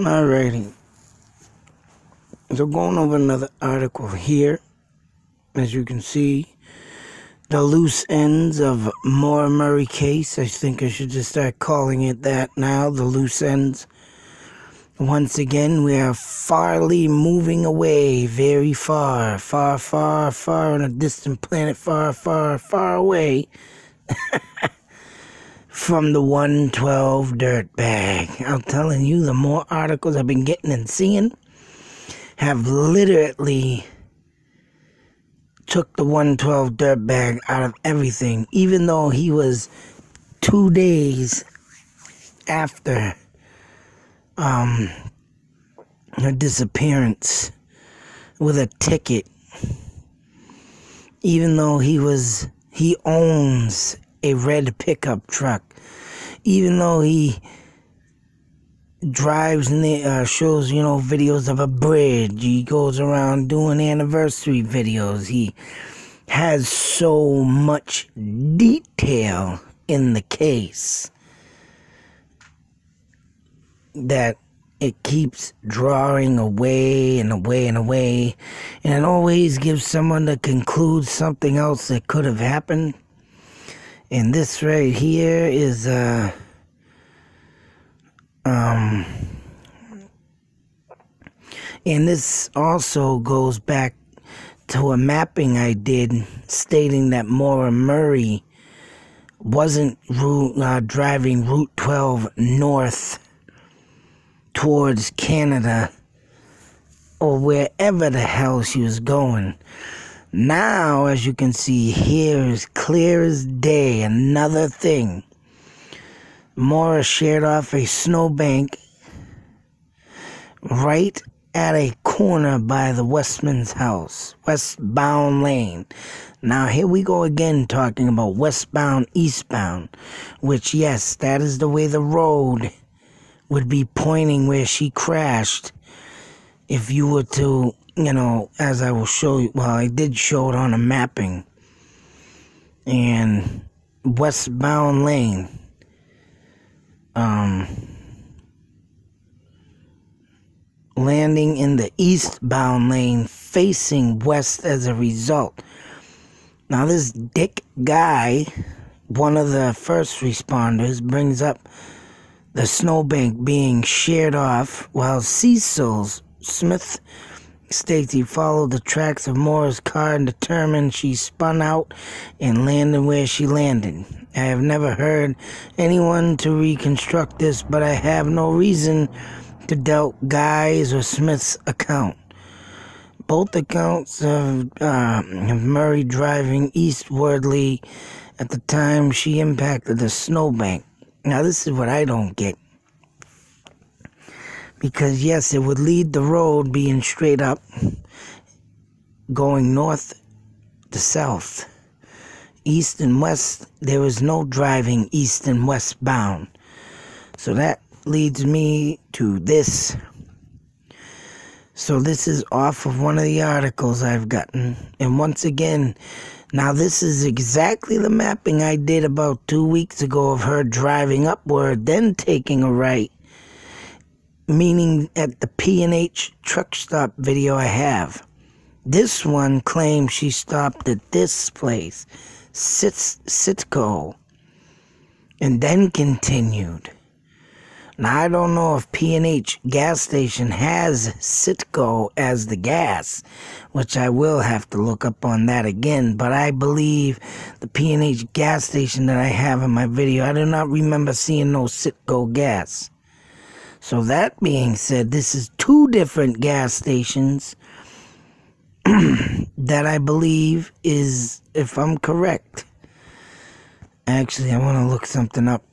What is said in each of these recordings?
Alrighty, so going over another article here. As you can see, the loose ends of Maura Murray case. I think I should just start calling it that now, the loose ends. Once again, we are farly moving away, very far, far, far, far on a distant planet, far, far, far away from the 112 dirtbag. I'm telling you, the more articles I've been getting and seeing have literally took the 112 dirtbag out of everything, even though he was 2 days after her disappearance with a ticket, even though he owns a red pickup truck, even though he drives and shows, videos of a bridge. He goes around doing anniversary videos. He has so much detail in the case that it keeps drawing away and away and away, and it always gives someone to conclude something else that could have happened. And this right here is and this also goes back to a mapping I did stating that Maura Murray wasn't driving Route 12 north towards Canada or wherever the hell she was going. Now, as you can see here, is clear as day. Another thing. Maura shared off a snowbank right at a corner by the Westman's house, westbound lane. Now here we go again talking about westbound, eastbound, which yes, that is the way the road would be pointing where she crashed. If you were to, as I will show you, well, I did show it on a mapping, and westbound lane, landing in the eastbound lane facing west as a result. Now this dick guy, one of the first responders, brings up the snowbank being sheared off while Cecil Smith states he followed the tracks of Maura's car and determined she spun out and landed where she landed. I have never heard anyone to reconstruct this, but I have no reason to doubt Guy's or Smith's account. Both accounts of Murray driving eastwardly at the time she impacted the snowbank. Now this is what I don't get. Because yes, it would lead the road being straight up, going north to south. East and west, there is no driving east and westbound. So that leads me to this. So this is off of one of the articles I've gotten. And once again, now this is exactly the mapping I did about 2 weeks ago of her driving upward, then taking a right. Meaning at the P&H truck stop video I have. This one claims she stopped at this place, Citgo, and then continued. Now I don't know if P&H gas station has Citgo as the gas, which I will have to look up on that again, but I believe the P&H gas station that I have in my video, I do not remember seeing no Citgo gas. So that being said, this is 2 different gas stations that I believe is, if I'm correct. Actually, I want to look something up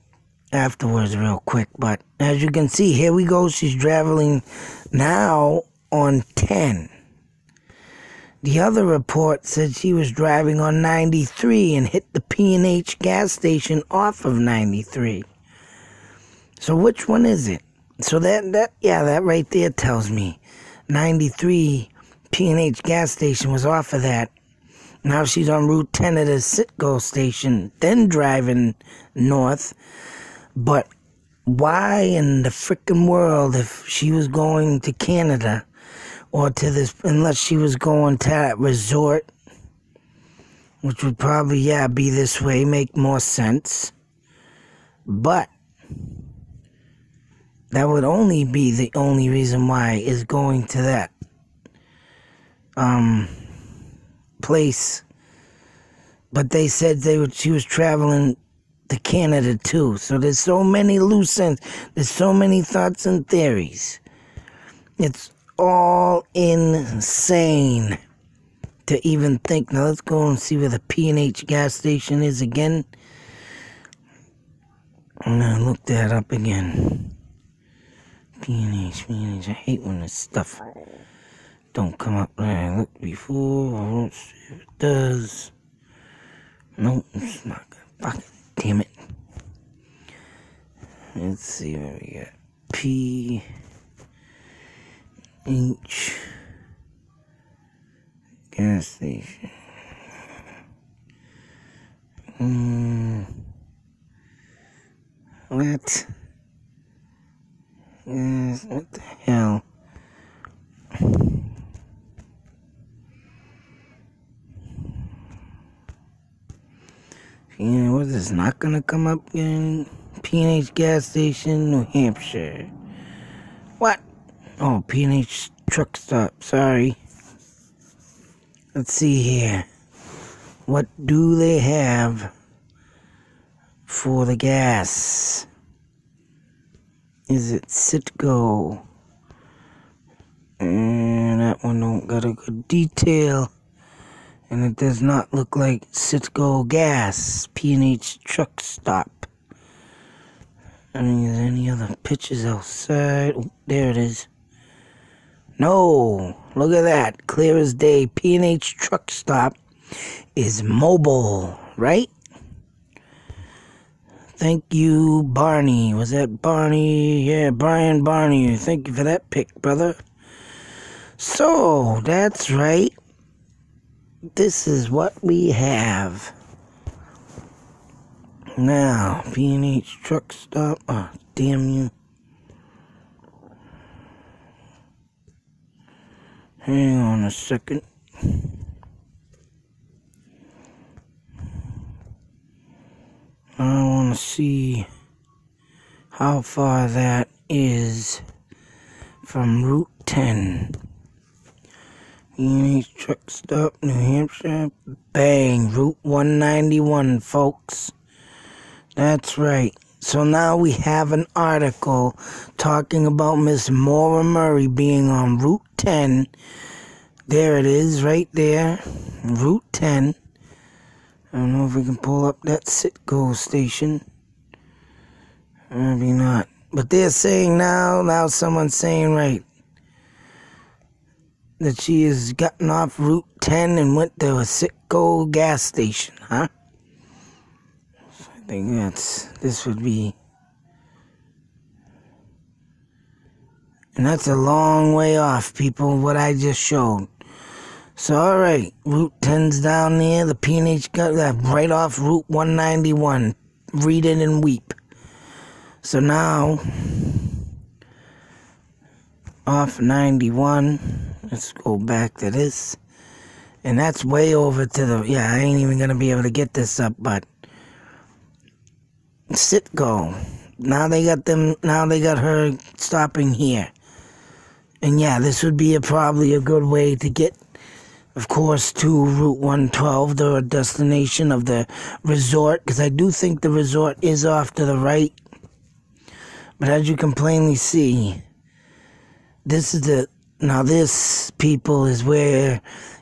afterwards real quick. But as you can see, here we go. She's traveling now on 10. The other report said she was driving on 93 and hit the P&H gas station off of 93. So which one is it? So that right there tells me 93 P&H gas station was off of that. Now she's on Route 10 at a Citgo station, then driving north. But why in the frickin' world, if she was going to Canada or to this, unless she was going to that resort, which would probably, be this way, make more sense. But that would only be the only reason why is going to that place. But they said she was traveling to Canada too. So there's so many loose ends. There's so many thoughts and theories. It's all insane to even think. Now let's go and see where the P&H gas station is again. I'm gonna look that up again. P&H. I hate when this stuff don't come up. I looked before. I won't see if it does. Nope, it's not gonna. Fuck it. Damn it. Let's see what we got. P&H gas station. What? What the hell? What is this not gonna come up again? P&H gas station, New Hampshire. What? Oh, P&H truck stop. Sorry. Let's see here. What do they have for the gas? Is it Citgo? And that one don't got a good detail. And it does not look like Citgo gas. P&H truck stop. I mean, is there any other pictures outside? Oh, there it is. No, look at that. Clear as day. P&H truck stop is mobile, right? Thank you, Barney. Was that Barney? Yeah, Brian Barney. Thank you for that pick, brother. So, that's right. This is what we have. Now, P&H truck stop. Oh, damn you. Hang on a second. I want to see how far that is from Route 10. P&H truck stop, New Hampshire. Bang, Route 191, folks. That's right. So now we have an article talking about Miss Maura Murray being on Route 10. There it is, right there. Route 10. I don't know if we can pull up that Citgo station. Maybe not. But they're saying now someone's saying, right, that she has gotten off Route 10 and went to a Citgo gas station, huh? I think this would be... And that's a long way off, people, what I just showed. So, alright, Route 10's down there. The P&H got that right off Route 191. Read it and weep. So now, off 91. Let's go back to this. And that's way over to the... Yeah, I ain't even going to be able to get this up, but... Citgo. Now they got her stopping here. And yeah, this would be probably a good way to get, of course, to Route 112, the destination of the resort, because I do think the resort is off to the right. But as you can plainly see, this, people, is where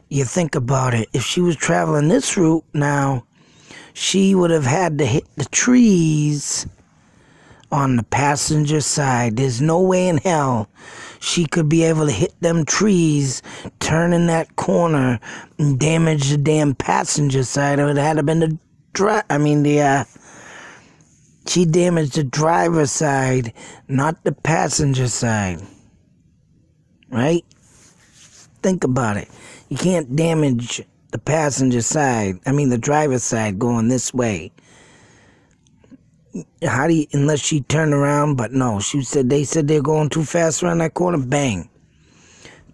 you think about it. If she was traveling this route now, she would have had to hit the trees on the passenger side. There's no way in hell she could be able to hit them trees, turn in that corner, and damage the damn passenger side. It would have been she damaged the driver's side, not the passenger side. Right? Think about it. You can't damage the passenger side. The driver's side going this way. how do you, unless she turned around, but no, they said they're going too fast around that corner, bang.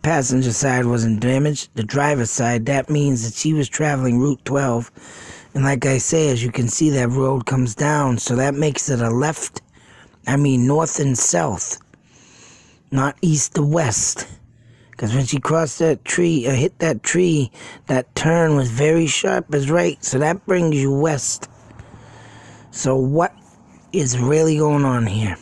Passenger side wasn't damaged. The driver's side, that means that she was traveling Route 12. And like I say, as you can see, that road comes down, so that makes it a left. I mean, north and south, not east to west. Because when she crossed that tree, hit that tree, that turn was very sharp as right, so that brings you west. So what is really going on here?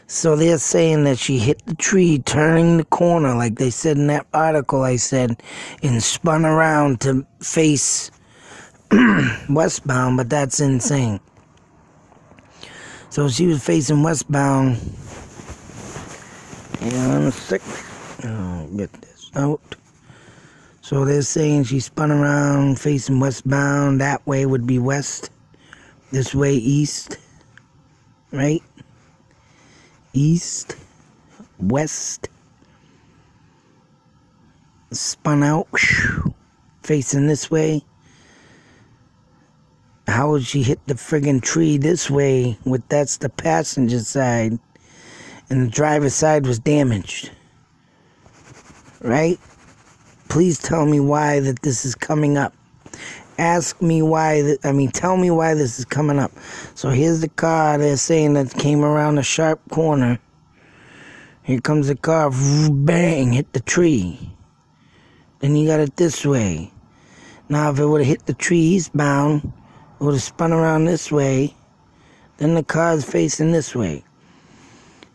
So they're saying that she hit the tree, turning the corner, like they said in that article I said, and spun around to face westbound, but that's insane. So she was facing westbound. And I'll get this out. So they're saying she spun around facing westbound. That way would be west. This way east. Right? East. West. Spun out. Facing this way. How would she hit the friggin' tree this way? That's the passenger side. And the driver's side was damaged. Right? Please tell me why that this is coming up. Ask me why, tell me why this is coming up. So here's the car they're saying that came around a sharp corner. Here comes the car, bang, hit the tree. Then you got it this way. Now if it would have hit the tree eastbound, it would have spun around this way. Then the car's facing this way.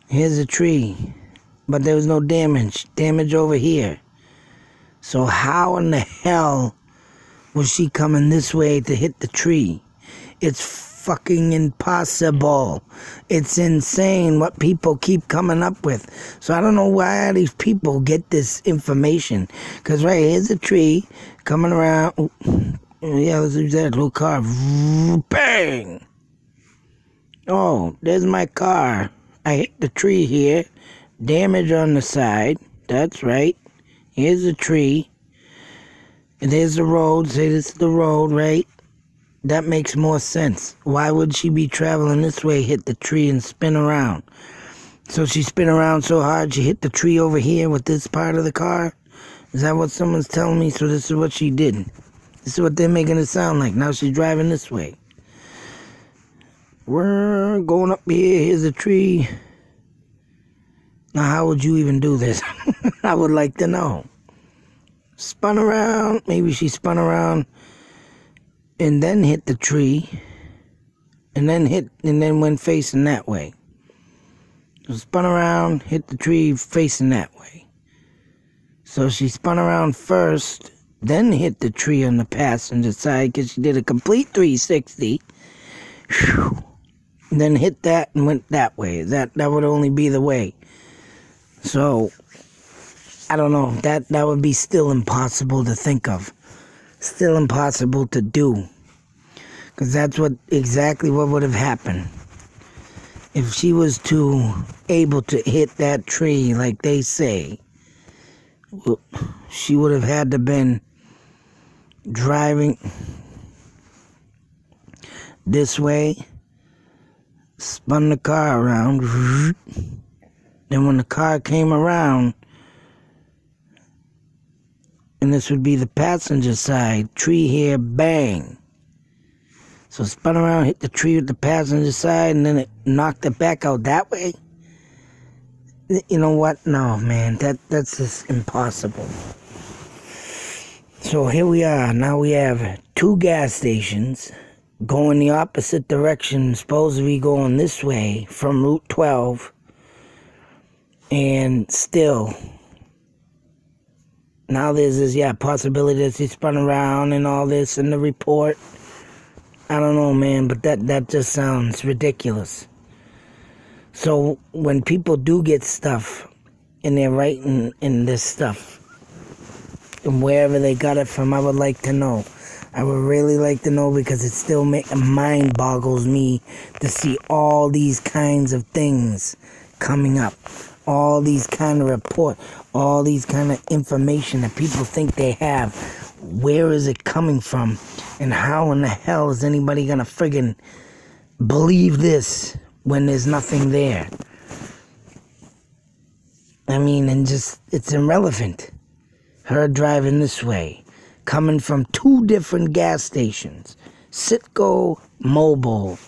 Here's a tree. But there was no damage. Damage over here. So how in the hell was she coming this way to hit the tree? It's fucking impossible. It's insane what people keep coming up with. So I don't know why these people get this information. Because right here's a tree coming around. Yeah, let's use that little car. Bang! Oh, there's my car. I hit the tree here. Damage on the side. That's right. Here's the tree. And there's the road. Say this is the road, right? That makes more sense. Why would she be traveling this way, hit the tree, and spin around? So she spin around so hard she hit the tree over here with this part of the car? Is that what someone's telling me? So this is what she did. This is what they're making it sound like. Now she's driving this way. We're going up here. Here's a tree. Now, how would you even do this? I would like to know. Spun around. Maybe she spun around and then hit the tree. And then went facing that way. So spun around, hit the tree facing that way. So she spun around first, then hit the tree on the passenger side because she did a complete 360. Whew. Then hit that and went that way. That would only be the way. So, I don't know. That would be still impossible to think of. Still impossible to do. Because that's exactly what would have happened. If she was able to hit that tree like they say, she would have had to been driving this way, spun the car around. Then when the car came around, and this would be the passenger side, tree here, bang. So spun around, hit the tree with the passenger side, and then it knocked it back out that way. You know what? No, man, that's just impossible. So here we are. Now we have 2 gas stations going the opposite direction, supposed to be going this way from Route 12. And still, now there's this, possibility that she spun around and all this in the report. I don't know, man, but that just sounds ridiculous. So when people do get stuff and they're writing in this stuff, and wherever they got it from, I would like to know. I would really like to know because it still mind boggles me to see all these kinds of things coming up. All these kind of report, all these kind of information that people think they have. Where is it coming from? And how in the hell is anybody gonna friggin' believe this when there's nothing there? I mean, and just, it's irrelevant. Her driving this way, coming from 2 different gas stations. Citgo, Mobil.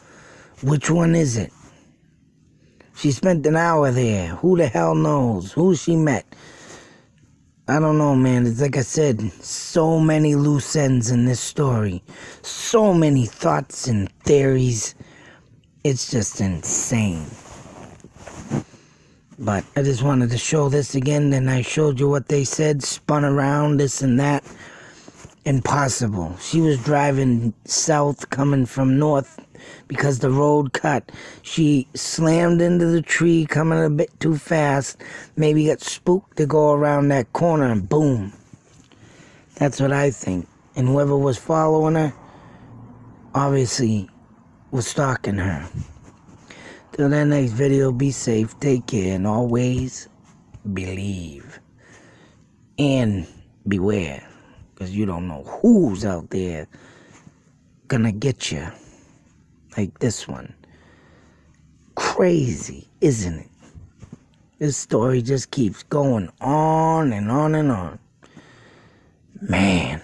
Which one is it? She spent an hour there. Who the hell knows? Who she met? I don't know, man. It's like I said, so many loose ends in this story. So many thoughts and theories. It's just insane. But I just wanted to show this again. Then I showed you what they said. Spun around, this and that. Impossible. She was driving south, coming from north, because the road cut. She slammed into the tree, coming a bit too fast. Maybe got spooked to go around that corner, and boom. That's what I think. And whoever was following her, obviously, was stalking her. Till that next video, be safe, take care, and always believe. And beware, because you don't know who's out there gonna get you. Like this one. Crazy, isn't it? This story just keeps going on and on and on. Man.